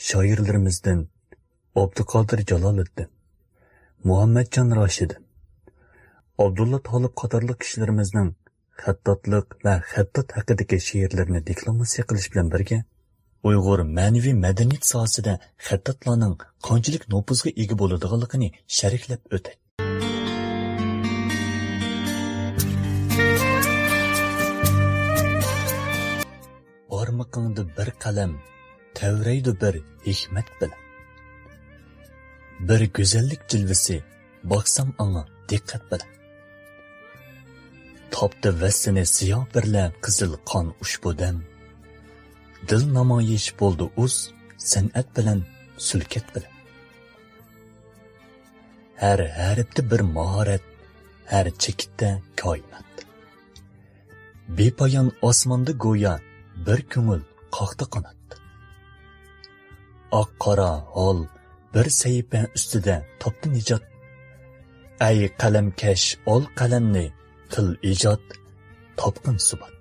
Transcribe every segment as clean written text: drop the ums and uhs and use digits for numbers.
shoirlarimizdan Abduqodir Jaloliddin, Muhammadjon Rashidin, Abdulla Tolib qatorli kishilarimizning xattotlik va xattot haqidagi she'rlarini deklamatsiya qilish bilan birga Uyg'ur ma'naviy madaniyat sohasida xattotlarning qanchalik nopuzga ega bo'ladiganligini sharhlab o'tay. Barmog'ingda bir qalam, tavraydi bir hikmat bilan. Bir go'zallik jilvisi, boqsam anga diqqat bilan. Topdi vassini siyo birla qizil qon ushbu dam. Dil namoyish bo'ldi uz, san'at bilan, sulkat bilan. Har harfda bir mahorat, har chekitda koinot. Bepoyon osmonda go'yo bir ko'ngil qoqdi qanot. Oq qora hol bir sahifa ustida topdi nijot. Ay qalamkash ol qalamni, qil ijod, topqin subat.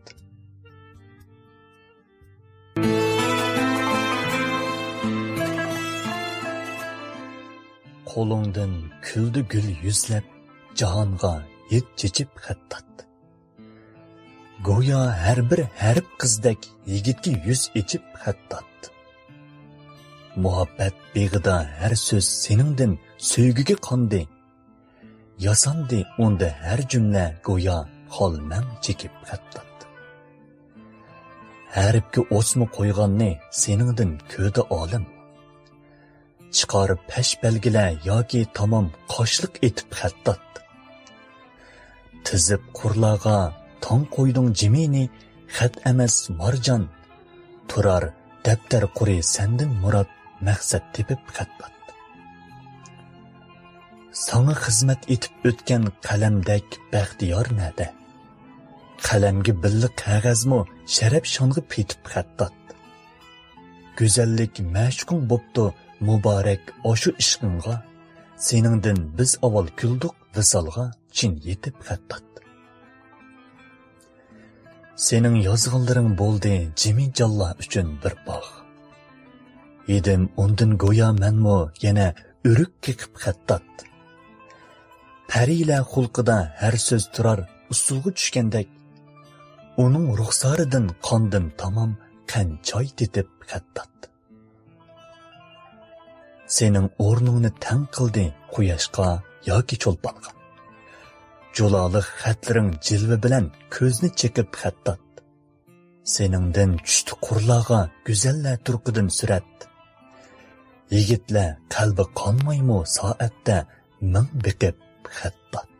Qo'lingdan kuldi gul yuzlab, jahonga yet chechib xattat. Go'yo har bir harf qizdek yigitga yuz ichib xattat. Muhabbat beg'ida har so'z seningdan so'ygiga qondi. Yasandi unda har jumla go'yo holmam chekib xattat. Harfga o'sma qo'yganni seningdan ko'di olim. Chiqarib pesh belgilar yoki tamom qoshliq etib xattat. Tizib qurlaga tong qo'yding jimini, xat emas marjon. Turar daftar quri sendin murod, maqsad tepib xattat. Sana xizmat etib o'tgan qalamdek baxtiyor nada. Qalamga billa qog'ozmi sharaf shonga petib xattat. Go'zallik mashqing bo'pti muborak oshu ishqingga. Seningdan biz avval kuldik visolga, chin yetib xattat. Sening yozganlaring bo'ldi jimi jallah uchun bir bog'. Edim undan go'yo menmo yana o'rik kekib xattat. Parilar xulqida har so'z turar usulga tushgandek. Uning ruxsaridan qondim tamom qanchoy tetib xattat. Sening o'rningni tang qildi quyoshga yoki cho'lponga. Juloliq xatlaring jilva bilan ko'zni chekib xattat. Seningdan tushdi qurlaga go'zallar turqidan surat. Yigitlar qalbi qonmaymi soatda ming biqib xattat.